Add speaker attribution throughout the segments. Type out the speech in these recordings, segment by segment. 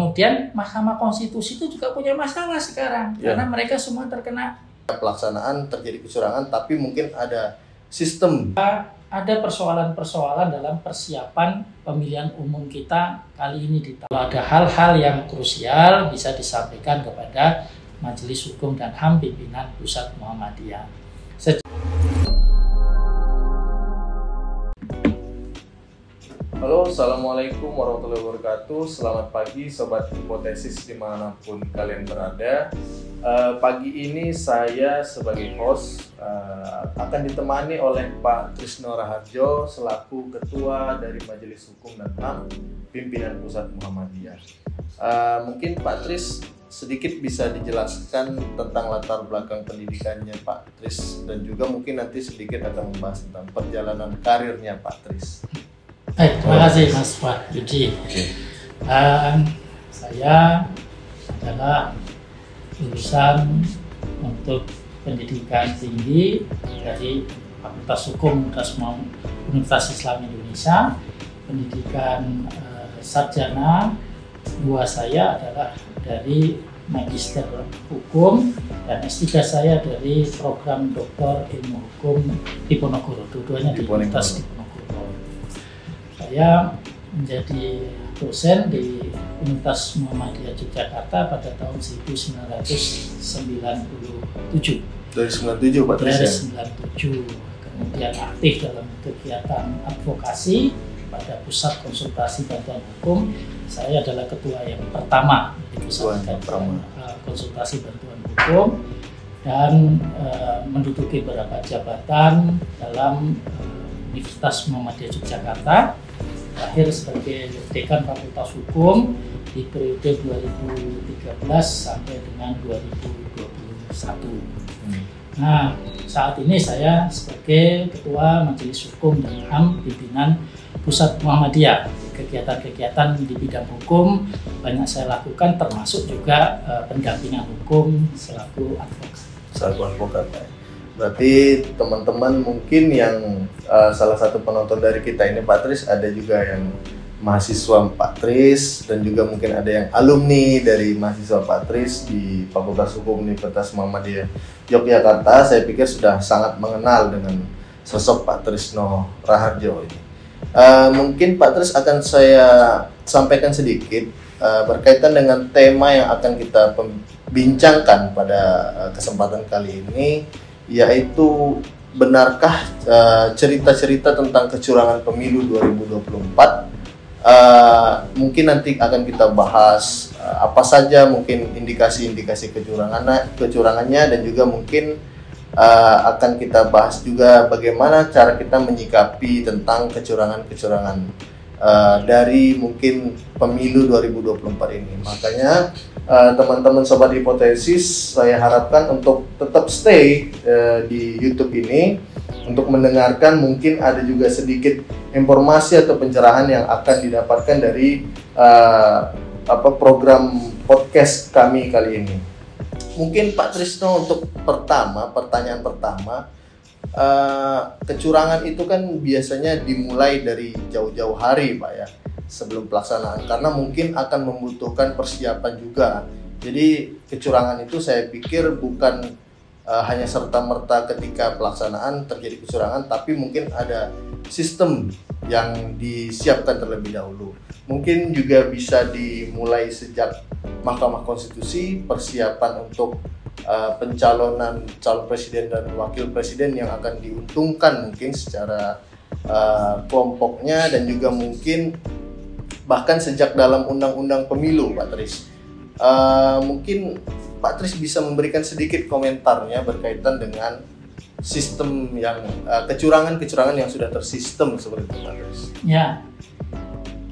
Speaker 1: Kemudian Mahkamah Konstitusi itu juga punya masalah sekarang karena mereka semua terkena
Speaker 2: pelaksanaan terjadi kecurangan, tapi mungkin ada sistem.
Speaker 1: Ada persoalan-persoalan dalam persiapan pemilihan umum kita kali ini. Kalau ada hal-hal yang krusial bisa disampaikan kepada Majelis Hukum dan HAM pimpinan Pusat Muhammadiyah.
Speaker 2: Halo, Assalamualaikum warahmatullahi wabarakatuh. Selamat pagi Sobat Hipotesis dimanapun kalian berada. Pagi ini saya sebagai host akan ditemani oleh Pak Trisno Raharjo selaku Ketua dari Majelis Hukum dan HAM Pimpinan Pusat Muhammadiyah. Mungkin Pak Tris sedikit bisa dijelaskan tentang latar belakang pendidikannya Pak Tris, dan juga mungkin nanti sedikit akan membahas tentang perjalanan karirnya Pak Tris.
Speaker 1: Baik, terima kasih Mas Pak Yudi. Saya adalah lulusan untuk pendidikan tinggi dari Fakultas Hukum Universitas Islam Indonesia. Pendidikan sarjana 2 saya adalah dari Magister Hukum dan S3 saya dari program Doktor Ilmu Hukum Diponegoro. Dua-duanya di Universitas Diponegoro. Saya menjadi dosen di Universitas Muhammadiyah Yogyakarta pada tahun 1997.
Speaker 2: Dari 97 Pak Tris?
Speaker 1: Dari 97. Kemudian aktif dalam kegiatan advokasi pada Pusat Konsultasi Bantuan Hukum. Saya adalah ketua yang pertama di Pusat Konsultasi Bantuan Hukum dan menduduki beberapa jabatan dalam Universitas Muhammadiyah Yogyakarta. Terakhir sebagai Dekan Fakultas Hukum di periode 2013 sampai dengan 2021. Nah, saat ini saya sebagai Ketua Majelis Hukum dan HAM Pimpinan Pusat Muhammadiyah. Kegiatan-kegiatan di bidang hukum banyak saya lakukan, termasuk juga pendampingan hukum selaku advokat. Berarti teman-teman mungkin yang salah satu penonton dari kita ini Pak Tris, ada juga yang mahasiswa Pak Tris dan juga mungkin ada yang alumni dari mahasiswa Pak Tris di Fakultas Hukum Universitas Muhammadiyah Yogyakarta. Saya pikir sudah sangat mengenal dengan sosok Pak Trisno Raharjo ini. Mungkin Pak Tris akan saya sampaikan sedikit berkaitan dengan tema yang akan kita bincangkan pada kesempatan kali ini, yaitu benarkah cerita-cerita tentang kecurangan pemilu 2024. Mungkin nanti akan kita bahas apa saja mungkin indikasi-indikasi kecurangannya, dan juga mungkin akan kita bahas juga bagaimana cara kita menyikapi tentang kecurangan-kecurangan dari mungkin pemilu 2024 ini. Makanya teman-teman Sobat Hipotesis, saya harapkan untuk tetap stay di YouTube ini untuk mendengarkan. Mungkin ada juga sedikit informasi atau pencerahan yang akan didapatkan dari program podcast kami kali ini. Mungkin Pak Trisno untuk pertanyaan pertama, kecurangan itu kan biasanya dimulai dari jauh-jauh hari Pak ya, sebelum pelaksanaan, karena mungkin akan membutuhkan persiapan juga. Jadi kecurangan itu saya pikir bukan hanya serta-merta ketika pelaksanaan terjadi kecurangan, tapi mungkin ada sistem yang disiapkan terlebih dahulu. Mungkin juga bisa dimulai sejak Mahkamah Konstitusi, persiapan untuk pencalonan calon presiden dan wakil presiden yang akan diuntungkan mungkin secara kelompoknya, dan juga mungkin bahkan sejak dalam undang-undang pemilu Pak Tris. Mungkin Pak Tris bisa memberikan sedikit komentarnya berkaitan dengan sistem yang kecurangan-kecurangan yang sudah tersistem seperti itu Pak Tris. Ya,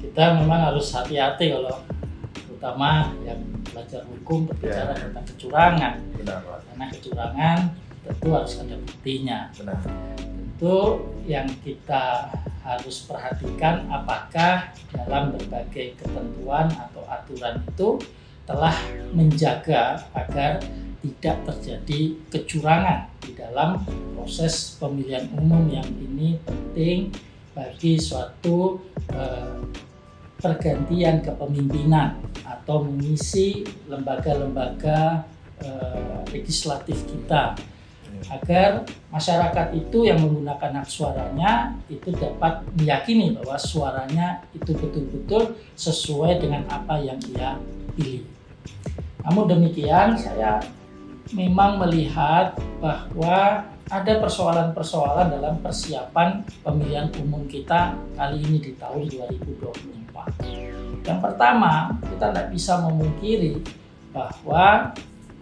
Speaker 1: kita memang harus hati-hati kalau terutama yang belajar hukum berbicara tentang kecurangan.
Speaker 2: Benar, Pak.
Speaker 1: Karena kecurangan tentu harus ada buktinya.
Speaker 2: Benar.
Speaker 1: Tentu yang kita harus perhatikan apakah dalam berbagai ketentuan atau aturan itu telah menjaga agar tidak terjadi kecurangan di dalam proses pemilihan umum yang ini penting bagi suatu pergantian kepemimpinan atau mengisi lembaga-lembaga legislatif kita, agar masyarakat itu yang menggunakan hak suaranya itu dapat meyakini bahwa suaranya itu betul-betul sesuai dengan apa yang ia pilih. Namun demikian, saya memang melihat bahwa ada persoalan-persoalan dalam persiapan pemilihan umum kita kali ini di tahun 2024. Yang pertama, kita tidak bisa memungkiri bahwa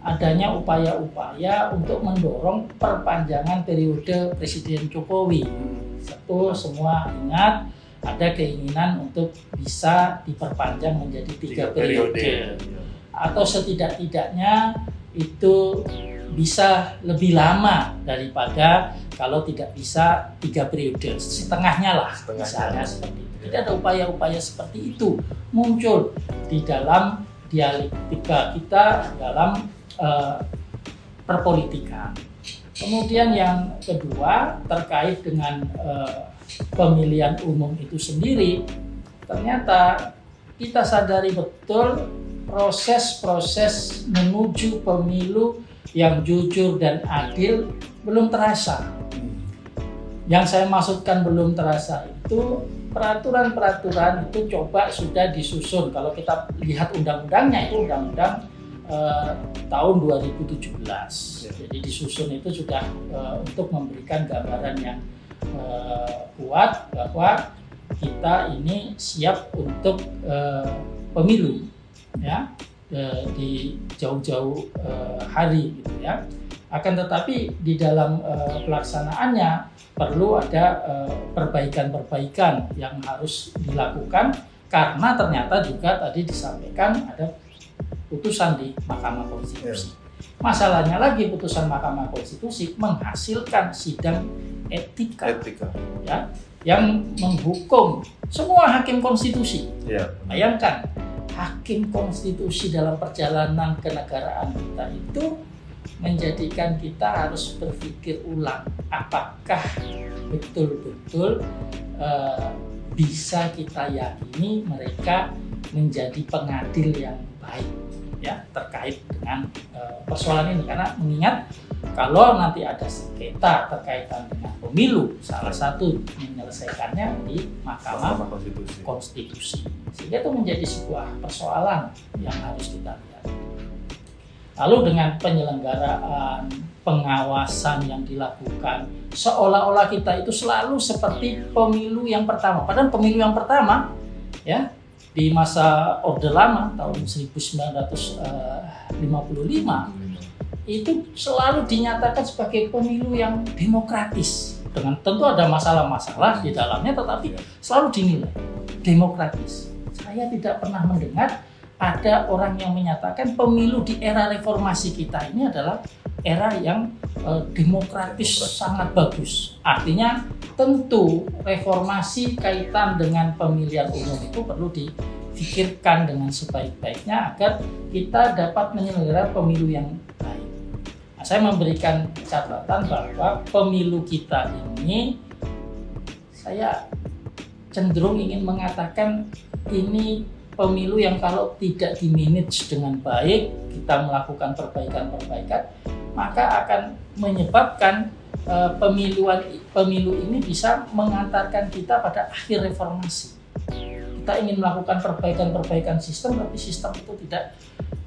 Speaker 1: adanya upaya-upaya untuk mendorong perpanjangan periode Presiden Jokowi. Satu, semua ingat ada keinginan untuk bisa diperpanjang menjadi 3 periode. Atau setidak-tidaknya itu bisa lebih lama daripada kalau tidak bisa 3 periode, setengahnya lah, misalnya seperti itu. Jadi ada upaya-upaya seperti itu muncul di dalam dialektika kita dalam perpolitikan. Kemudian yang kedua terkait dengan pemilihan umum itu sendiri, ternyata kita sadari betul proses-proses menuju pemilu yang jujur dan adil belum terasa. Yang saya maksudkan belum terasa itu peraturan-peraturan itu coba sudah disusun. Kalau kita lihat undang-undangnya itu undang-undang tahun 2017. Jadi disusun itu sudah untuk memberikan gambaran yang kuat bahwa kita ini siap untuk pemilu, ya, di jauh-jauh hari gitu ya. Akan tetapi di dalam pelaksanaannya perlu ada perbaikan-perbaikan yang harus dilakukan, karena ternyata juga tadi disampaikan ada putusan di Mahkamah Konstitusi. Masalahnya lagi, putusan Mahkamah Konstitusi menghasilkan sidang etika. Ya, yang menghukum semua hakim konstitusi. Bayangkan, hakim konstitusi dalam perjalanan kenegaraan kita itu menjadikan kita harus berpikir ulang apakah betul-betul bisa kita yakini mereka menjadi pengadil yang baik, ya, terkait dengan persoalan ini. Karena mengingat kalau nanti ada sengketa terkaitan dengan pemilu, salah satu menyelesaikannya di Mahkamah Konstitusi. Sehingga itu menjadi sebuah persoalan yang harus kita lihat. Lalu dengan penyelenggaraan, pengawasan yang dilakukan, seolah-olah kita itu selalu seperti pemilu yang pertama. Padahal pemilu yang pertama, ya, di masa Orde Lama tahun 1955 itu selalu dinyatakan sebagai pemilu yang demokratis. Dengan tentu ada masalah-masalah di dalamnya, tetapi selalu dinilai demokratis. Saya tidak pernah mendengar ada orang yang menyatakan pemilu di era reformasi kita ini adalah era yang demokratis sangat bagus. Artinya tentu reformasi kaitan dengan pemilihan umum itu perlu difikirkan dengan sebaik-baiknya agar kita dapat menyelenggarakan pemilu yang baik. Nah, saya memberikan catatan bahwa pemilu kita ini, saya cenderung ingin mengatakan ini pemilu yang kalau tidak dimanage dengan baik, kita melakukan perbaikan-perbaikan, maka akan menyebabkan pemilu ini bisa mengantarkan kita pada akhir reformasi. Kita ingin melakukan perbaikan-perbaikan sistem, tapi sistem itu tidak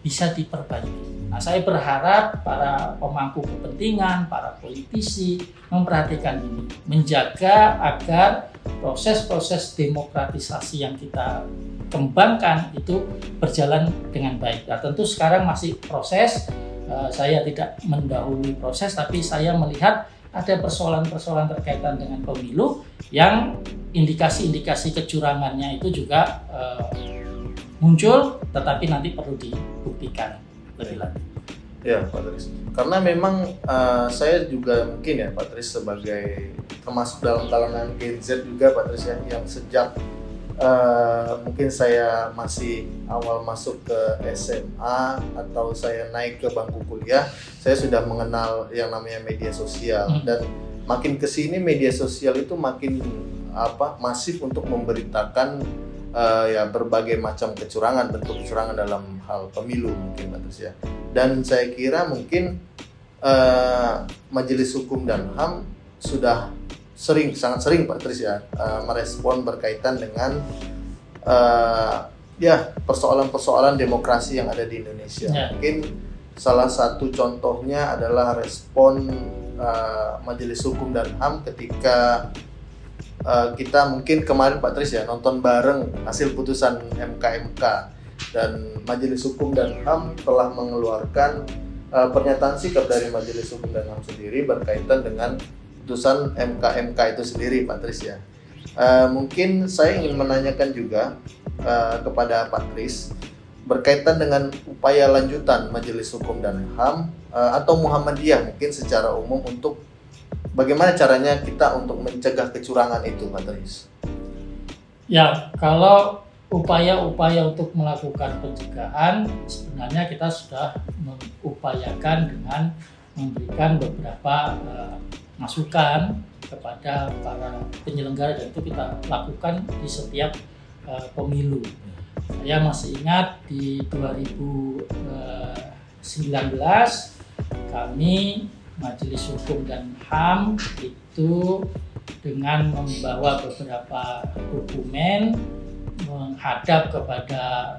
Speaker 1: bisa diperbaiki. Nah, saya berharap para pemangku kepentingan, para politisi memperhatikan ini, menjaga agar proses-proses demokratisasi yang kita kembangkan itu berjalan dengan baik. Nah, tentu sekarang masih proses, saya tidak mendahului proses, tapi saya melihat ada persoalan-persoalan terkaitan dengan pemilu yang indikasi-indikasi kecurangannya itu juga muncul, tetapi nanti perlu dibuktikan lebih lanjut.
Speaker 2: Ya, Pak Tris. Karena memang saya juga mungkin ya, Pak Tris, sebagai termasuk dalam kalangan Gen Z juga, Pak Tris, ya, yang sejak mungkin saya masih awal masuk ke SMA atau saya naik ke bangku kuliah, saya sudah mengenal yang namanya media sosial, dan makin kesini media sosial itu makin masif untuk memberitakan ya berbagai macam kecurangan, bentuk kecurangan dalam hal pemilu mungkin Pak Tris ya. Dan saya kira mungkin Majelis Hukum dan HAM sudah sangat sering Pak Tris ya merespon berkaitan dengan ya persoalan-persoalan demokrasi yang ada di Indonesia. Mungkin salah satu contohnya adalah respon Majelis Hukum dan HAM ketika kita mungkin kemarin Pak Tris ya nonton bareng hasil putusan MK dan Majelis Hukum dan HAM telah mengeluarkan pernyataan sikap dari Majelis Hukum dan HAM sendiri berkaitan dengan putusan MK itu sendiri Pak Tris ya. Mungkin saya ingin menanyakan juga kepada Pak Tris berkaitan dengan upaya lanjutan Majelis Hukum dan HAM atau Muhammadiyah mungkin secara umum untuk bagaimana caranya kita untuk mencegah kecurangan itu, Pak Tris?
Speaker 1: Ya, kalau upaya-upaya untuk melakukan pencegahan, sebenarnya kita sudah mengupayakan dengan memberikan beberapa masukan kepada para penyelenggara, dan itu kita lakukan di setiap pemilu. Saya masih ingat di 2019 kami Majelis Hukum dan HAM itu dengan membawa beberapa dokumen menghadap kepada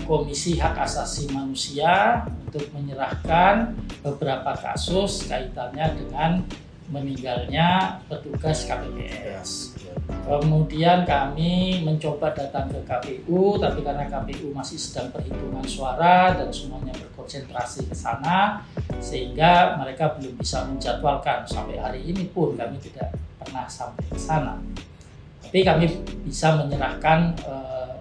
Speaker 1: Komisi Hak Asasi Manusia untuk menyerahkan beberapa kasus kaitannya dengan meninggalnya petugas KPPS. Kemudian kami mencoba datang ke KPU, tapi karena KPU masih sedang perhitungan suara dan semuanya berkonsentrasi ke sana, sehingga mereka belum bisa menjadwalkan. Sampai hari ini pun kami tidak pernah sampai ke sana. Tapi kami bisa menyerahkan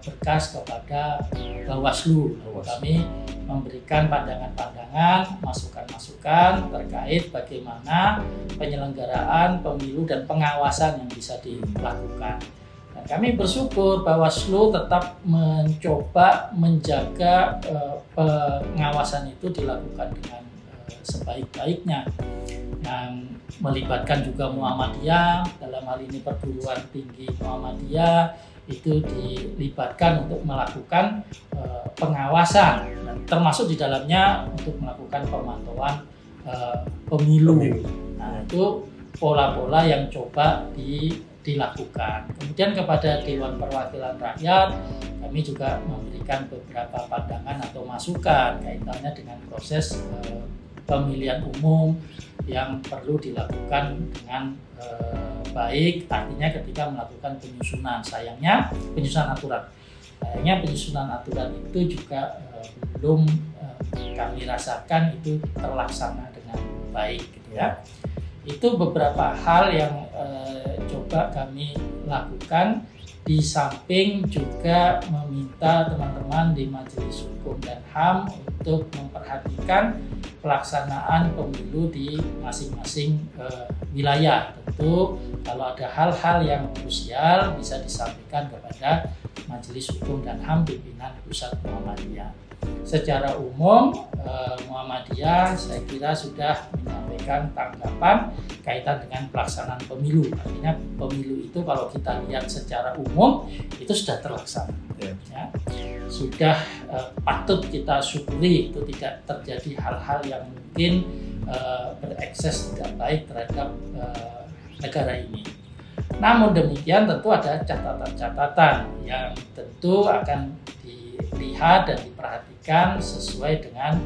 Speaker 1: berkas kepada Bawaslu. Kami memberikan pandangan-pandangan, masukan-masukan terkait bagaimana penyelenggaraan pemilu dan pengawasan yang bisa dilakukan. Dan kami bersyukur Bawaslu tetap mencoba menjaga pengawasan itu dilakukan dengan sebaik-baiknya, yang melibatkan juga Muhammadiyah, dalam hal ini perguruan tinggi Muhammadiyah itu dilibatkan untuk melakukan pengawasan, dan termasuk di dalamnya untuk melakukan pemantauan pemilu. Nah, itu pola-pola yang coba dilakukan. Kemudian kepada Dewan Perwakilan Rakyat kami juga memberikan beberapa pandangan atau masukan kaitannya dengan proses pemilihan umum yang perlu dilakukan dengan baik, artinya ketika melakukan penyusunan. Sayangnya penyusunan aturan itu juga belum kami rasakan itu terlaksana dengan baik gitu ya. Itu beberapa hal yang coba kami lakukan, di samping juga meminta teman-teman di Majelis Hukum dan HAM untuk memperhatikan pelaksanaan pemilu di masing-masing wilayah. Tentu kalau ada hal-hal yang krusial bisa disampaikan kepada Majelis Hukum dan HAM pimpinan Pusat Muhammadiyah. Secara umum Muhammadiyah saya kira sudah menyampaikan tanggapan kaitan dengan pelaksanaan pemilu. Artinya pemilu itu kalau kita lihat secara umum itu sudah terlaksana. Ya. Sudah patut kita syukuri itu tidak terjadi hal-hal yang mungkin berekses tidak baik terhadap negara ini. Namun demikian tentu ada catatan-catatan yang tentu akan dilihat dan diperhatikan sesuai dengan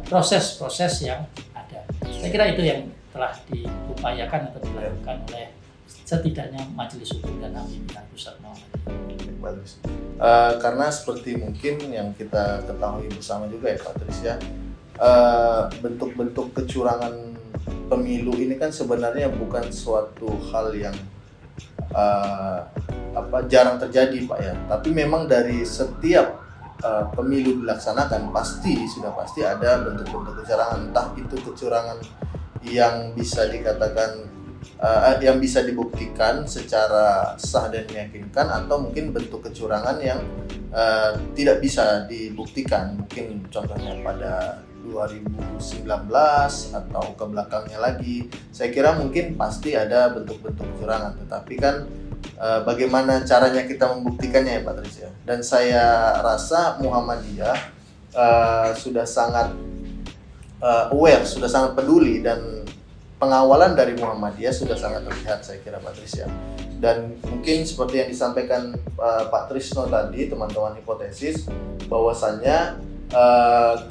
Speaker 1: proses-proses yang ada. Saya kira itu yang telah diupayakan atau dilakukan oleh setidaknya Majelis Hukum dan HAM pimpinan Pusat Muhammadiyah.
Speaker 2: Bagus. Karena seperti mungkin yang kita ketahui bersama juga ya Pak Tris ya, bentuk-bentuk kecurangan pemilu ini kan sebenarnya bukan suatu hal yang jarang terjadi Pak ya. Tapi memang dari setiap pemilu dilaksanakan sudah pasti ada bentuk-bentuk kecurangan, entah itu kecurangan yang bisa dikatakan yang bisa dibuktikan secara sah dan meyakinkan, atau mungkin bentuk kecurangan yang tidak bisa dibuktikan. Mungkin contohnya pada 2019 atau ke belakangnya lagi, saya kira mungkin pasti ada bentuk-bentuk kecurangan. Tetapi kan bagaimana caranya kita membuktikannya ya Pak Tris ya. Dan saya rasa Muhammadiyah sudah sangat aware, sudah sangat peduli, dan pengawalan dari Muhammadiyah sudah sangat terlihat saya kira Pak Tris ya. Dan mungkin seperti yang disampaikan Pak Trisno tadi, teman-teman hipotesis, bahwasannya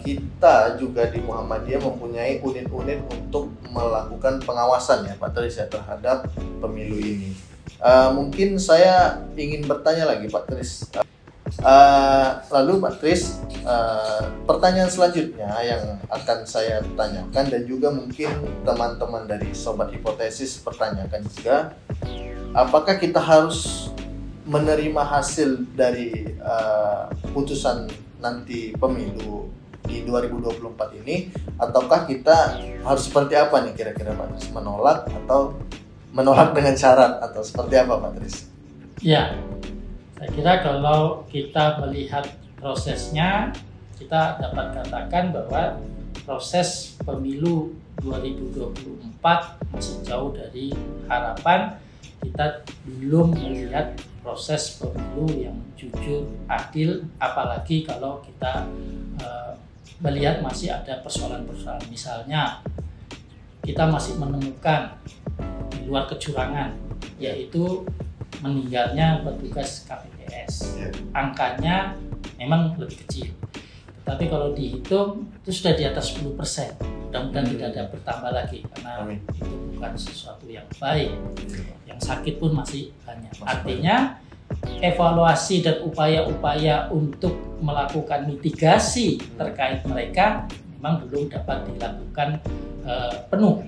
Speaker 2: kita juga di Muhammadiyah mempunyai unit-unit untuk melakukan pengawasan ya Pak Tris ya terhadap pemilu ini. Mungkin saya ingin bertanya lagi Pak Tris. Lalu Pak Tris, pertanyaan selanjutnya yang akan saya tanyakan dan juga mungkin teman-teman dari Sobat Hipotesis pertanyakan juga, apakah kita harus menerima hasil dari putusan nanti pemilu di 2024 ini, ataukah kita harus seperti apa nih kira-kira Pak Tris? Menolak atau menolak dengan syarat atau seperti apa Pak Tris?
Speaker 1: Ya, saya kira kalau kita melihat prosesnya, kita dapat katakan bahwa proses pemilu 2024 masih jauh dari harapan. Kita belum melihat proses pemilu yang jujur, adil, apalagi kalau kita melihat masih ada persoalan-persoalan. Misalnya, kita masih menemukan di luar kecurangan, yaitu meninggalnya petugas KPPS. Angkanya memang lebih kecil, tapi kalau dihitung itu sudah di atas 10%. Mudah-mudahan tidak ada bertambah lagi, karena itu bukan sesuatu yang baik. Yang sakit pun masih banyak. Artinya evaluasi dan upaya-upaya untuk melakukan mitigasi terkait mereka memang belum dapat dilakukan penuh.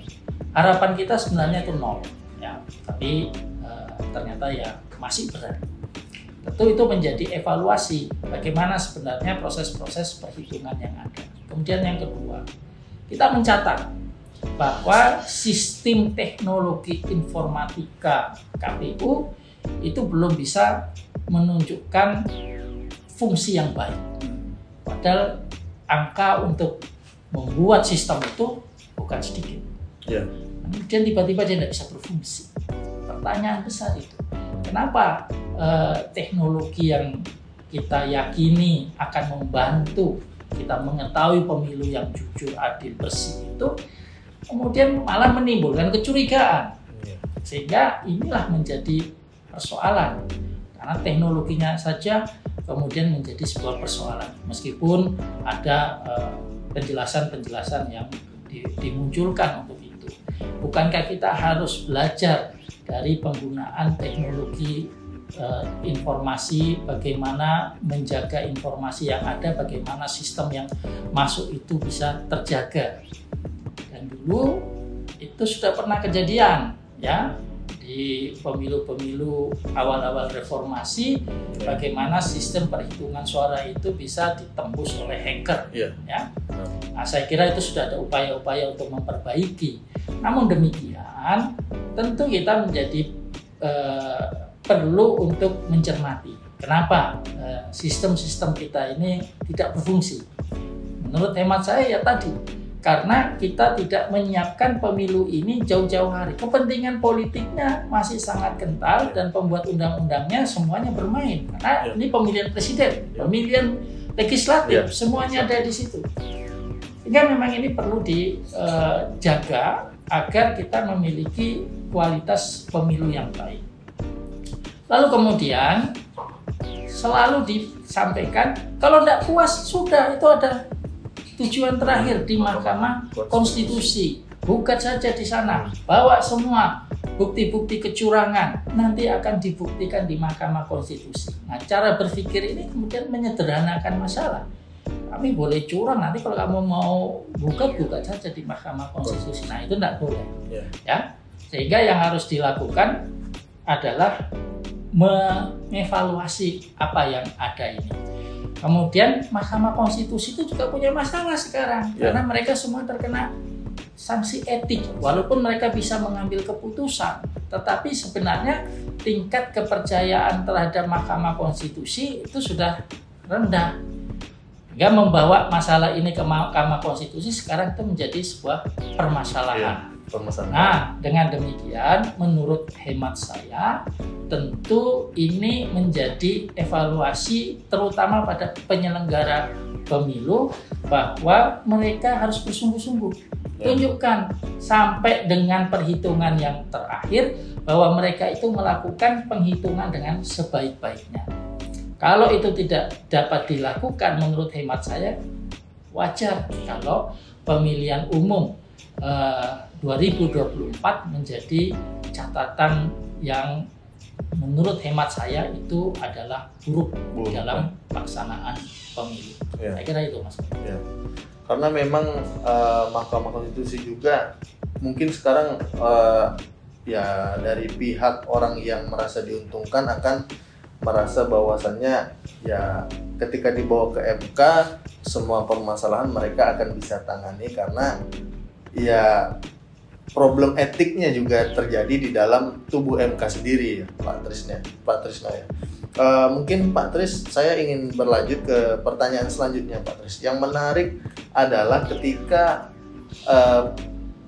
Speaker 1: Harapan kita sebenarnya itu 0 ya, tapi ternyata ya masih berat. Tentu itu menjadi evaluasi bagaimana sebenarnya proses-proses perhitungan yang ada. Kemudian yang kedua, kita mencatat bahwa sistem teknologi informatika KPU itu belum bisa menunjukkan fungsi yang baik. Padahal angka untuk membuat sistem itu bukan sedikit. Kemudian tiba-tiba dia tidak bisa berfungsi. Pertanyaan besar itu, kenapa teknologi yang kita yakini akan membantu kita mengetahui pemilu yang jujur, adil, bersih itu kemudian malah menimbulkan kecurigaan. Sehingga inilah menjadi persoalan, karena teknologinya saja kemudian menjadi sebuah persoalan, meskipun ada penjelasan-penjelasan yang dimunculkan untuk itu. Bukankah kita harus belajar dari penggunaan teknologi informasi, bagaimana menjaga informasi yang ada, bagaimana sistem yang masuk itu bisa terjaga. Dan dulu itu sudah pernah kejadian ya di pemilu-pemilu awal-awal reformasi, bagaimana sistem perhitungan suara itu bisa ditembus oleh hacker ya. Nah, saya kira itu sudah ada upaya-upaya untuk memperbaiki. Namun demikian tentu kita menjadi perlu untuk mencermati kenapa sistem-sistem kita ini tidak berfungsi. Menurut hemat saya ya tadi, karena kita tidak menyiapkan pemilu ini jauh-jauh hari. Kepentingan politiknya masih sangat kental dan pembuat undang-undangnya semuanya bermain. Karena ini pemilihan presiden, pemilihan legislatif, semuanya ada di situ. Sehingga memang ini perlu dijaga agar kita memiliki kualitas pemilu yang baik. Lalu kemudian selalu disampaikan kalau tidak puas sudah itu ada tujuan terakhir di Mahkamah Konstitusi. Gugat saja di sana, bawa semua bukti-bukti kecurangan nanti akan dibuktikan di Mahkamah Konstitusi. Nah, cara berpikir ini kemudian menyederhanakan masalah. Kami boleh curang, nanti kalau kamu mau gugat saja di Mahkamah Konstitusi. Nah, itu tidak boleh. Ya, sehingga yang harus dilakukan adalah mengevaluasi apa yang ada ini. Kemudian Mahkamah Konstitusi itu juga punya masalah sekarang karena mereka semua terkena sanksi etik. Walaupun mereka bisa mengambil keputusan, tetapi sebenarnya tingkat kepercayaan terhadap Mahkamah Konstitusi itu sudah rendah. Hingga membawa masalah ini ke Mahkamah Konstitusi sekarang itu menjadi sebuah permasalahan.
Speaker 2: permasalahan.
Speaker 1: Nah, dengan demikian menurut hemat saya tentu ini menjadi evaluasi terutama pada penyelenggara pemilu bahwa mereka harus bersungguh-sungguh. Tunjukkan sampai dengan perhitungan yang terakhir bahwa mereka itu melakukan penghitungan dengan sebaik-baiknya. Kalau itu tidak dapat dilakukan menurut hemat saya, wajar kalau pemilihan umum 2024 menjadi catatan yang menurut hemat saya itu adalah buruk dalam pelaksanaan pemilu. Saya kira itu, Mas.
Speaker 2: Ya. Karena memang Mahkamah Konstitusi juga mungkin sekarang ya dari pihak orang yang merasa diuntungkan akan merasa bahwasannya ya ketika dibawa ke MK semua permasalahan mereka akan bisa tangani karena ya problem etiknya juga terjadi di dalam tubuh MK sendiri ya Pak Trisno ya. Mungkin Pak Tris, saya ingin berlanjut ke pertanyaan selanjutnya Pak Tris. Yang menarik adalah ketika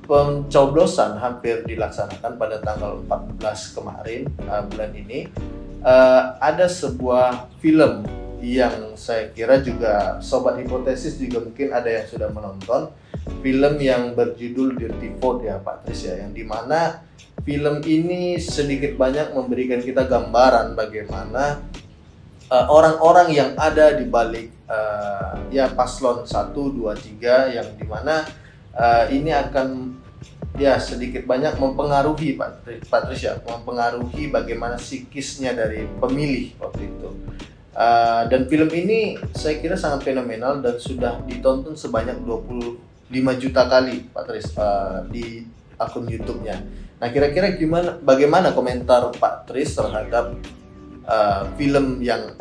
Speaker 2: pencoblosan hampir dilaksanakan pada tanggal 14 kemarin bulan ini, ada sebuah film yang saya kira juga Sobat Hipotesis juga mungkin ada yang sudah menonton, film yang berjudul Dirty Vote ya Pak Tris ya, yang dimana film ini sedikit banyak memberikan kita gambaran bagaimana orang-orang yang ada di balik ya paslon 1, 2, 3 yang dimana ini akan ya sedikit banyak mempengaruhi Pak Tris ya, mempengaruhi bagaimana psikisnya dari pemilih waktu itu. Dan film ini saya kira sangat fenomenal dan sudah ditonton sebanyak 25 juta kali Pak Tris di akun YouTube-nya. Nah, kira-kira bagaimana komentar Pak Tris terhadap film yang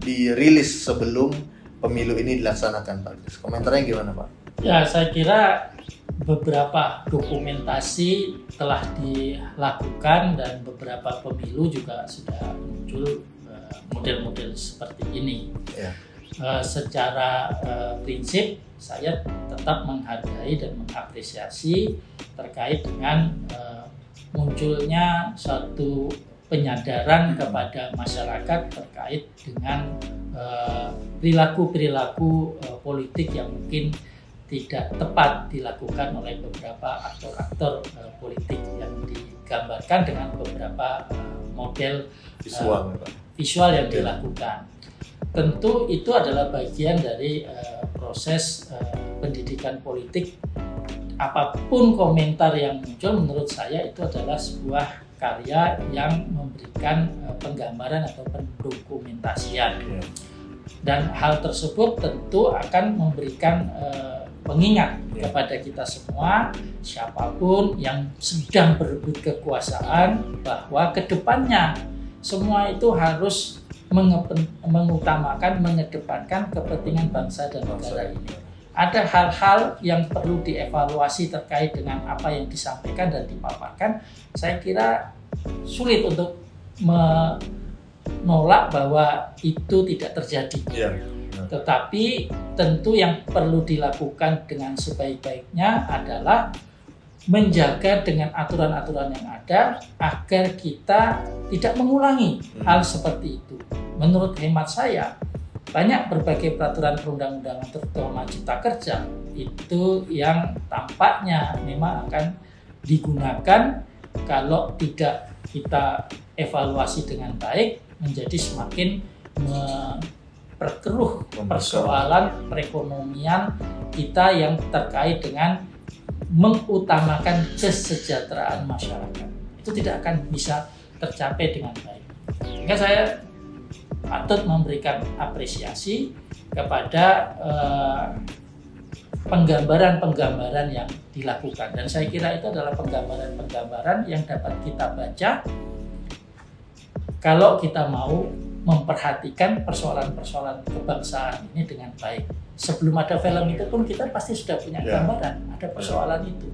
Speaker 2: dirilis sebelum pemilu ini dilaksanakan, Pak Tris? Komentarnya gimana, Pak?
Speaker 1: Ya, saya kira beberapa dokumentasi telah dilakukan dan beberapa pemilu juga sudah muncul model-model seperti ini. Ya. Secara prinsip saya tetap menghargai dan mengapresiasi terkait dengan munculnya suatu penyadaran kepada masyarakat terkait dengan perilaku-perilaku politik yang mungkin tidak tepat dilakukan oleh beberapa aktor-aktor politik yang digambarkan dengan beberapa model visual yang dilakukan. Tentu itu adalah bagian dari proses pendidikan politik. Apapun komentar yang muncul menurut saya itu adalah sebuah karya yang memberikan penggambaran atau pendokumentasian. Dan hal tersebut tentu akan memberikan pengingat kepada kita semua, siapapun yang sedang berebut kekuasaan, bahwa kedepannya semua itu harus mengutamakan, mengedepankan kepentingan bangsa dan negara ini. Ada hal-hal yang perlu dievaluasi terkait dengan apa yang disampaikan dan dipaparkan. Saya kira sulit untuk menolak bahwa itu tidak terjadi. Tetapi tentu yang perlu dilakukan dengan sebaik-baiknya adalah menjaga dengan aturan-aturan yang ada agar kita tidak mengulangi hal seperti itu. Menurut hemat saya, banyak berbagai peraturan perundang-undangan terutama Cipta Kerja itu yang tampaknya memang akan digunakan kalau tidak kita evaluasi dengan baik menjadi semakin memperkeruh persoalan perekonomian kita yang terkait dengan mengutamakan kesejahteraan masyarakat. Itu tidak akan bisa tercapai dengan baik. Sehingga saya patut memberikan apresiasi kepada penggambaran-penggambaran yang dilakukan, dan saya kira itu adalah penggambaran-penggambaran yang dapat kita baca kalau kita mau memperhatikan persoalan-persoalan kebangsaan ini dengan baik. Sebelum ada film itu pun kita pasti sudah punya gambaran ada persoalan itu,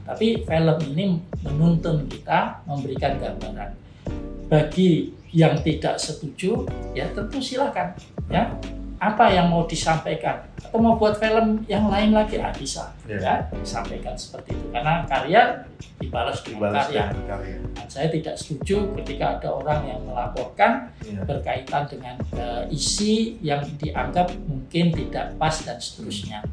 Speaker 1: tapi film ini menuntun kita memberikan gambaran. Bagi yang tidak setuju, ya tentu silakan, ya apa yang mau disampaikan, atau mau buat film yang lain lagi, bisa ya disampaikan seperti itu, karena karya dibalas dengan karya. Nah, saya tidak setuju ketika ada orang yang melaporkan berkaitan dengan isi yang dianggap mungkin tidak pas dan seterusnya,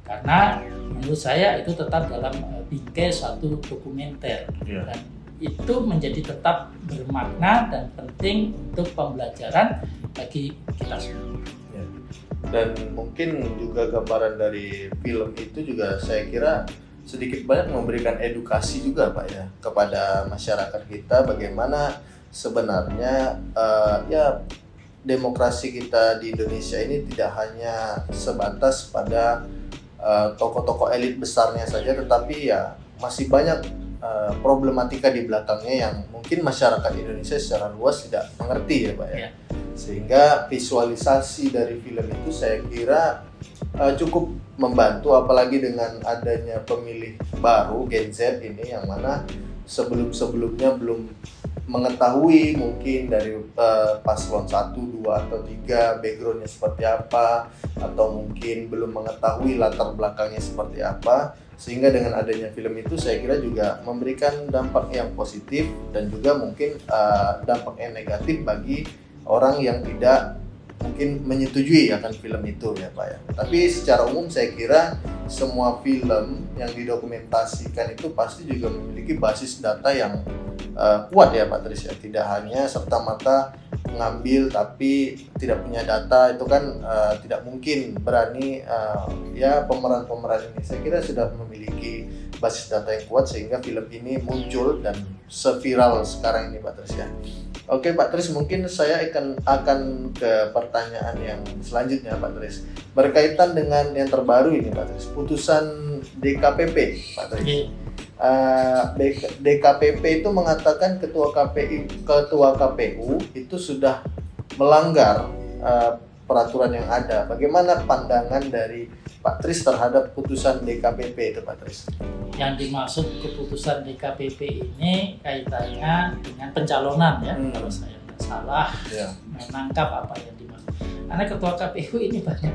Speaker 1: karena menurut saya itu tetap dalam bingkai suatu dokumenter dan itu menjadi tetap bermakna dan penting untuk pembelajaran bagi kita semua.
Speaker 2: Dan mungkin juga gambaran dari film itu juga saya kira sedikit banyak memberikan edukasi juga Pak ya kepada masyarakat kita, bagaimana sebenarnya ya demokrasi kita di Indonesia ini tidak hanya sebatas pada tokoh-tokoh elit besarnya saja, tetapi ya masih banyak problematika di belakangnya yang mungkin masyarakat Indonesia secara luas tidak mengerti ya Pak ya. Sehingga visualisasi dari film itu saya kira cukup membantu, apalagi dengan adanya pemilih baru Gen Z ini yang mana sebelum-sebelumnya belum mengetahui mungkin dari paslon 1, 2, atau 3 backgroundnya seperti apa, atau mungkin belum mengetahui latar belakangnya seperti apa, sehingga dengan adanya film itu saya kira juga memberikan dampak yang positif dan juga mungkin dampak yang negatif bagi orang yang tidak mungkin menyetujui akan film itu ya Pak ya. Tapi secara umum saya kira semua film yang didokumentasikan itu pasti juga memiliki basis data yang kuat ya Pak Tris ya. Tidak hanya serta-merta ngambil tapi tidak punya data, itu kan tidak mungkin berani ya pemeran-pemeran ini saya kira sudah memiliki basis data yang kuat sehingga film ini muncul dan seviral sekarang ini Pak Tris ya. Oke Pak Tris, mungkin saya akan ke pertanyaan yang selanjutnya Pak Tris, berkaitan dengan yang terbaru ini Pak Tris, putusan DKPP Pak Tris. DKPP itu mengatakan ketua KPU itu sudah melanggar peraturan yang ada. Bagaimana pandangan dari Pak Tris terhadap putusan DKPP itu Pak Tris?
Speaker 1: Yang dimaksud keputusan DKPP ini kaitannya dengan pencalonan ya, kalau saya tidak salah menangkap apa yang dimaksud. Karena ketua KPU ini banyak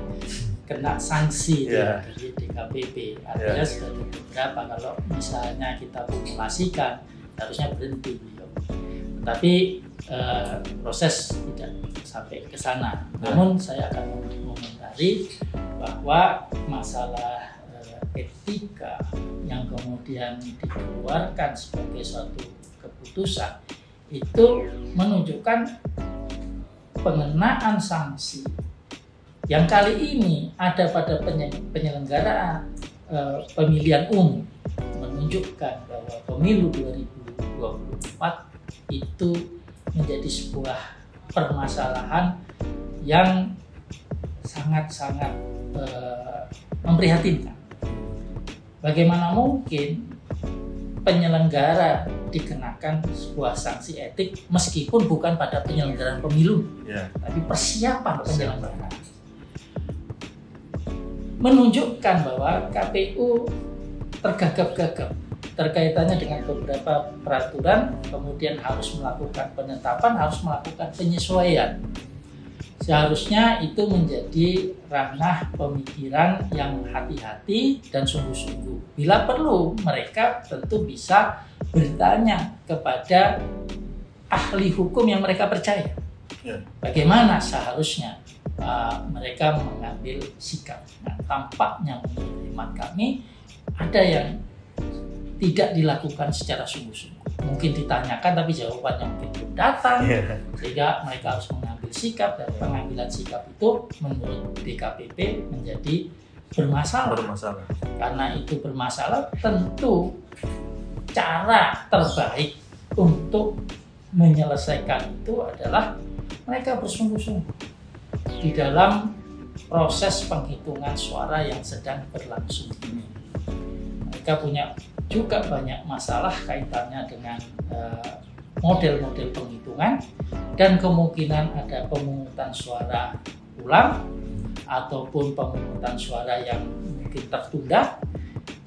Speaker 1: kena sanksi dari DKPP, artinya sudah ada beberapa, kalau misalnya kita kumulasikan harusnya berhenti beliau. Tapi proses tidak sampai ke sana. Namun saya akan mengomentari bahwa masalah etika yang kemudian dikeluarkan sebagai suatu keputusan itu menunjukkan pengenaan sanksi yang kali ini ada pada penyelenggara pemilihan umum, menunjukkan bahwa pemilu 2024 itu menjadi sebuah permasalahan yang sangat-sangat memprihatinkan. Bagaimana mungkin penyelenggara dikenakan sebuah sanksi etik meskipun bukan pada penyelenggaraan pemilu, tapi persiapan penyelenggara. Menunjukkan bahwa KPU tergagap-gagap terkaitannya dengan beberapa peraturan, kemudian harus melakukan penetapan, harus melakukan penyesuaian. Seharusnya itu menjadi ranah pemikiran yang hati-hati dan sungguh-sungguh. Bila perlu, mereka tentu bisa bertanya kepada ahli hukum yang mereka percaya. Bagaimana seharusnya mereka mengambil sikap. Nah, tampaknya menurut hemat kami ada yang tidak dilakukan secara sungguh-sungguh. Mungkin ditanyakan tapi jawabannya mungkin belum datang, sehingga mereka harus mengambil sikap, dan pengambilan sikap itu menurut DKPP menjadi bermasalah. Karena itu bermasalah, tentu cara terbaik untuk menyelesaikan itu adalah mereka bersungguh-sungguh di dalam proses penghitungan suara yang sedang berlangsung ini. Mereka punya juga banyak masalah kaitannya dengan model-model penghitungan, dan kemungkinan ada pemungutan suara ulang ataupun pemungutan suara yang mungkin tertunda.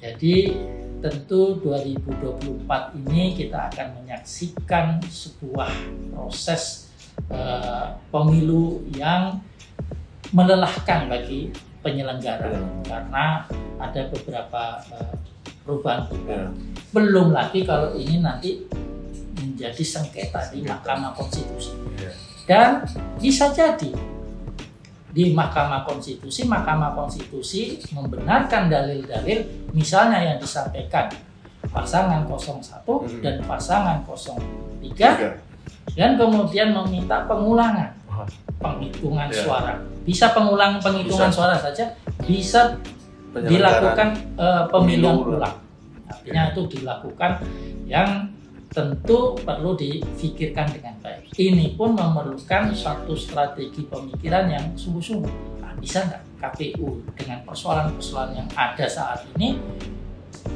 Speaker 1: Jadi tentu 2024 ini kita akan menyaksikan sebuah proses pemilu yang melelahkan bagi penyelenggara karena ada beberapa perubahan. Belum lagi kalau ini nanti menjadi sengketa di Mahkamah Konstitusi. Dan bisa jadi di Mahkamah Konstitusi membenarkan dalil-dalil misalnya yang disampaikan pasangan 01 dan pasangan 03 dan kemudian meminta pengulangan penghitungan suara. Bisa penghitungan suara saja, bisa dilakukan pemilihan ulang. Artinya itu dilakukan yang tentu perlu difikirkan dengan baik. Ini pun memerlukan suatu strategi pemikiran yang sungguh-sungguh. Nah, bisa nggak KPU dengan persoalan-persoalan yang ada saat ini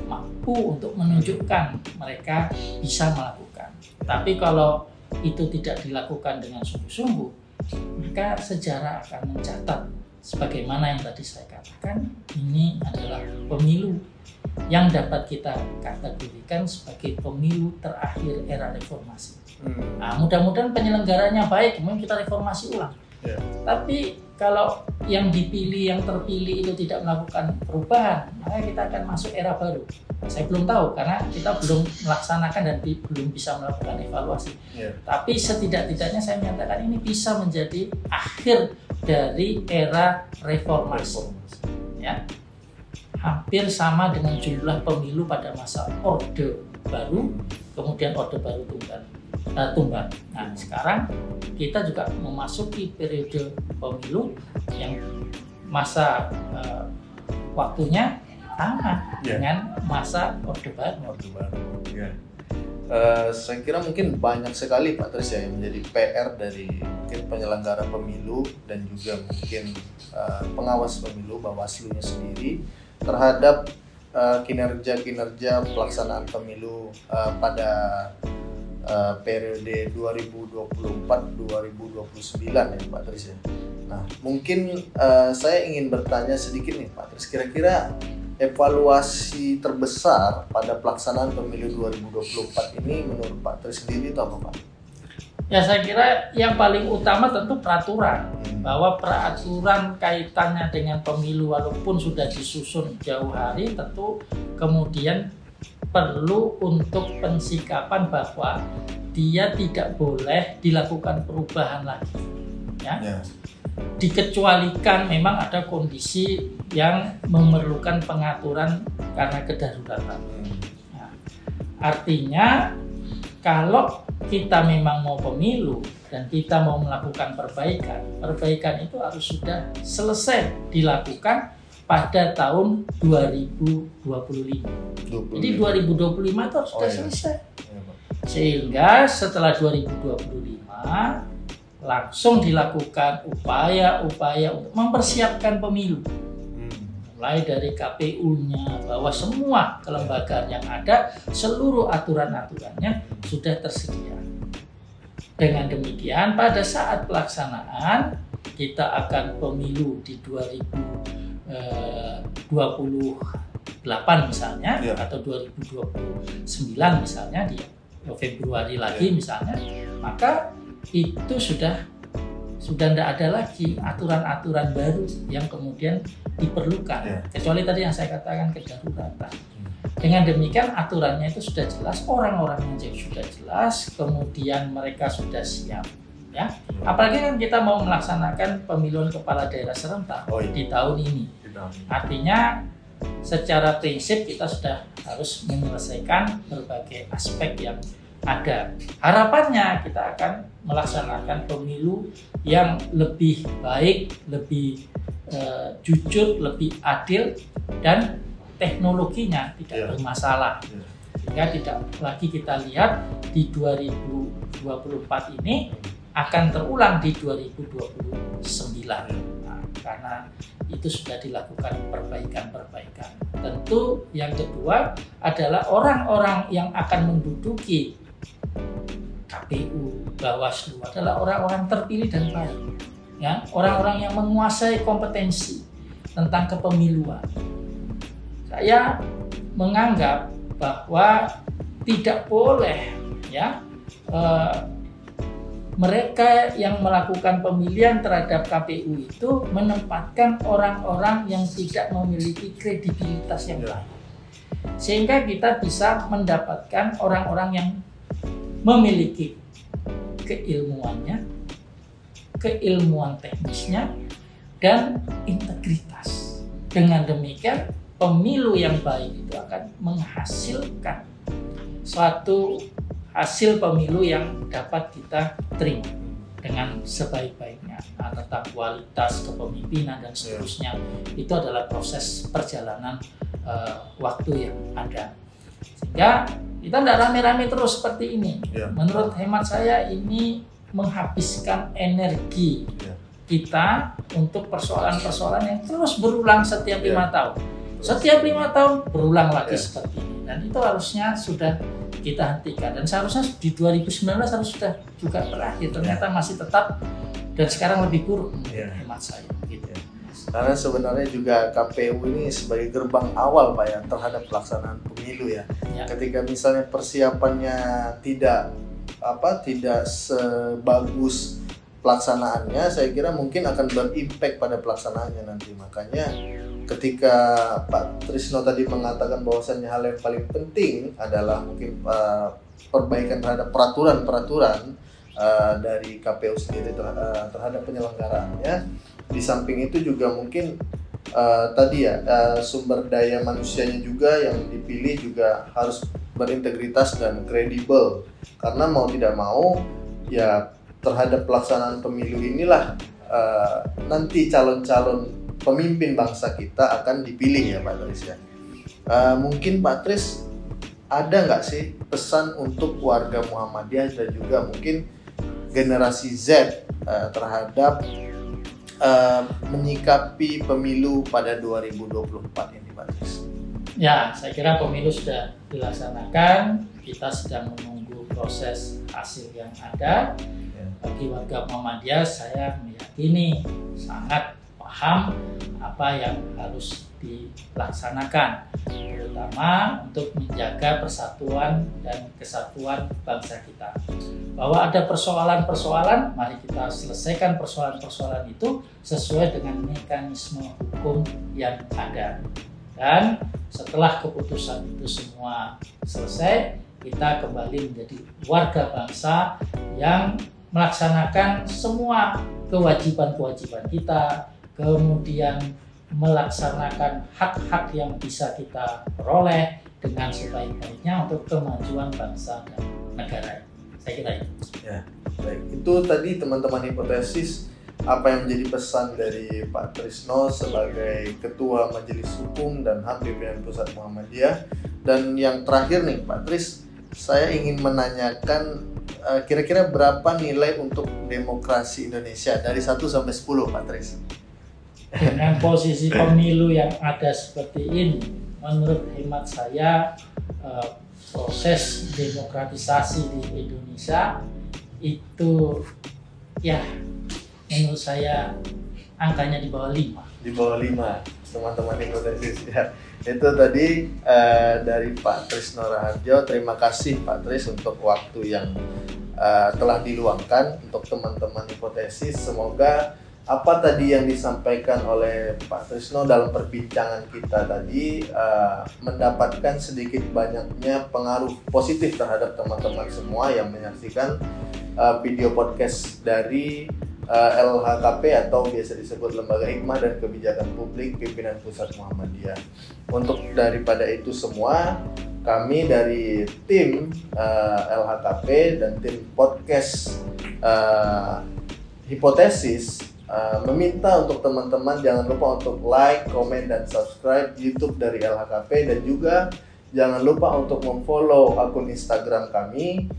Speaker 1: mampu untuk menunjukkan mereka bisa melakukan. Tapi kalau itu tidak dilakukan dengan sungguh-sungguh, maka sejarah akan mencatat sebagaimana yang tadi saya katakan, ini adalah pemilu yang dapat kita kategorikan sebagai pemilu terakhir era reformasi. Nah, mudah-mudahan penyelenggaranya baik, kemudian kita reformasi ulang. Tapi kalau yang terpilih itu tidak melakukan perubahan, maka kita akan masuk era baru. Saya belum tahu karena kita belum melaksanakan dan belum bisa melakukan evaluasi. Tapi setidak-tidaknya saya menyatakan ini bisa menjadi akhir dari era reformasi. Ya. Hampir sama dengan jumlah pemilu pada masa Orde Baru, kemudian Orde Baru tumbang. Nah, sekarang kita juga memasuki periode pemilu yang masa waktunya sama dengan masa Orde Baru.
Speaker 2: Saya kira mungkin banyak sekali Pak Tris yang menjadi PR dari mungkin penyelenggara pemilu dan juga mungkin pengawas pemilu Bawaslu-nya sendiri terhadap kinerja pelaksanaan pemilu pada periode 2024-2029 ya Pak Tris ya. Nah, mungkin saya ingin bertanya sedikit nih Pak Tris, kira-kira evaluasi terbesar pada pelaksanaan pemilu 2024 ini menurut Pak Tris sendiri itu apa Pak?
Speaker 1: Ya, saya kira yang paling utama tentu peraturan, bahwa peraturan kaitannya dengan pemilu walaupun sudah disusun jauh hari tentu kemudian perlu untuk pensikapan bahwa dia tidak boleh dilakukan perubahan lagi. Ya. Dikecualikan memang ada kondisi yang memerlukan pengaturan karena kedaruratan. Nah, artinya kalau kita memang mau pemilu dan kita mau melakukan perbaikan itu harus sudah selesai dilakukan pada tahun 2025. Jadi 2025 itu harus sudah selesai. Sehingga setelah 2025 langsung dilakukan upaya-upaya untuk mempersiapkan pemilu. Mulai dari KPU-nya, bahwa semua kelembagaan yang ada, seluruh aturan-aturannya sudah tersedia. Dengan demikian, pada saat pelaksanaan, kita akan pemilu di 2028 misalnya, atau 2029 misalnya, di Februari lagi misalnya, maka itu sudah tidak ada lagi aturan-aturan baru yang kemudian diperlukan, kecuali tadi yang saya katakan kedaruratan. Dengan demikian aturannya itu sudah jelas, orang-orangnya sudah jelas, kemudian mereka sudah siap. Ya, apalagi kan kita mau melaksanakan pemilihan kepala daerah serentak di tahun ini. Artinya secara prinsip kita sudah harus menyelesaikan berbagai aspek yang ada. Harapannya kita akan melaksanakan pemilu yang lebih baik, lebih jujur, lebih adil, dan teknologinya tidak bermasalah. Sehingga tidak lagi kita lihat di 2024 ini akan terulang di 2029. Nah, karena itu sudah dilakukan perbaikan-perbaikan. Tentu yang kedua adalah orang-orang yang akan menduduki KPU, Bawaslu adalah orang-orang terpilih dan baik, ya, orang-orang yang menguasai kompetensi tentang kepemiluan. Saya menganggap bahwa tidak boleh, ya, mereka yang melakukan pemilihan terhadap KPU itu menempatkan orang-orang yang tidak memiliki kredibilitas yang baik. Sehingga kita bisa mendapatkan orang-orang yang memiliki keilmuannya, keilmuan teknisnya, dan integritas. Dengan demikian, pemilu yang baik itu akan menghasilkan suatu hasil pemilu yang dapat kita terima dengan sebaik-baiknya. Nah, tentang kualitas kepemimpinan dan seterusnya, itu adalah proses perjalanan waktu yang ada. Sehingga kita tidak rame-rame terus seperti ini. Menurut hemat saya ini menghabiskan energi kita untuk persoalan-persoalan yang terus berulang setiap 5 tahun. Setiap 5 tahun berulang lagi seperti ini. Dan itu harusnya sudah kita hentikan, dan seharusnya di 2019 harus sudah juga berakhir. Ternyata masih tetap dan sekarang lebih buruk hemat saya gitu.
Speaker 2: Karena sebenarnya juga KPU ini sebagai gerbang awal Pak ya terhadap pelaksanaan pemilu ya. Ketika misalnya persiapannya tidak sebagus pelaksanaannya, saya kira mungkin akan berimpact pada pelaksanaannya nanti. Makanya ketika Pak Trisno tadi mengatakan bahwasannya hal yang paling penting adalah mungkin perbaikan terhadap peraturan-peraturan dari KPU sendiri terhadap penyelenggaraannya. Di samping itu juga mungkin tadi sumber daya manusianya juga yang dipilih juga harus berintegritas dan kredibel, karena mau tidak mau ya terhadap pelaksanaan pemilu inilah nanti calon-calon pemimpin bangsa kita akan dipilih ya Pak Tris ya. Mungkin Pak Tris ada nggak sih pesan untuk warga Muhammadiyah dan juga mungkin generasi Z terhadap menyikapi pemilu pada 2024 ini Pak Tris?
Speaker 1: Ya, saya kira pemilu sudah dilaksanakan, kita sedang menunggu proses hasil yang ada. Bagi warga Muhammadiyah, saya meyakini sangat paham apa yang harus dilaksanakan, terutama untuk menjaga persatuan dan kesatuan bangsa kita. Bahwa ada persoalan-persoalan, mari kita selesaikan persoalan-persoalan itu sesuai dengan mekanisme hukum yang ada. Dan setelah keputusan itu semua selesai, kita kembali menjadi warga bangsa yang melaksanakan semua kewajiban-kewajiban kita, kemudian melaksanakan hak-hak yang bisa kita peroleh dengan sebaik-baiknya untuk kemajuan bangsa dan negara. Saya kira itu.
Speaker 2: Ya, baik. Itu tadi teman-teman hipotesis apa yang menjadi pesan dari Pak Trisno sebagai Ketua Majelis Hukum dan HAM Pimpinan Pusat Muhammadiyah. Dan yang terakhir nih Pak Tris, saya ingin menanyakan kira-kira berapa nilai untuk demokrasi Indonesia dari 1 sampai 10 Pak Tris?
Speaker 1: Dengan posisi pemilu yang ada seperti ini, menurut hemat saya proses demokratisasi di Indonesia itu ya menurut saya angkanya di bawah 5.
Speaker 2: Di bawah 5, teman-teman hipotesis ya. Itu tadi dari Pak Trisno Raharjo. Terima kasih Pak Tris untuk waktu yang telah diluangkan untuk teman-teman hipotesis. Semoga apa tadi yang disampaikan oleh Pak Trisno dalam perbincangan kita tadi mendapatkan sedikit banyaknya pengaruh positif terhadap teman-teman semua yang menyaksikan video podcast dari LHKP atau biasa disebut Lembaga Hikmah dan Kebijakan Publik Pimpinan Pusat Muhammadiyah. Untuk daripada itu semua, kami dari tim LHKP dan tim podcast Hipotesis meminta untuk teman-teman jangan lupa untuk like, komen, dan subscribe YouTube dari LHKP, dan juga jangan lupa untuk memfollow akun Instagram kami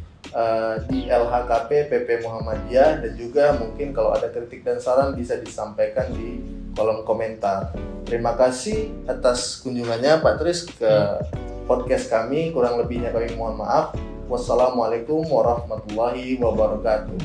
Speaker 2: di LHKP PP Muhammadiyah, dan juga mungkin kalau ada kritik dan saran bisa disampaikan di kolom komentar. Terima kasih atas kunjungannya Pak Tris ke podcast kami. Kurang lebihnya kami mohon maaf. Wassalamualaikum warahmatullahi wabarakatuh.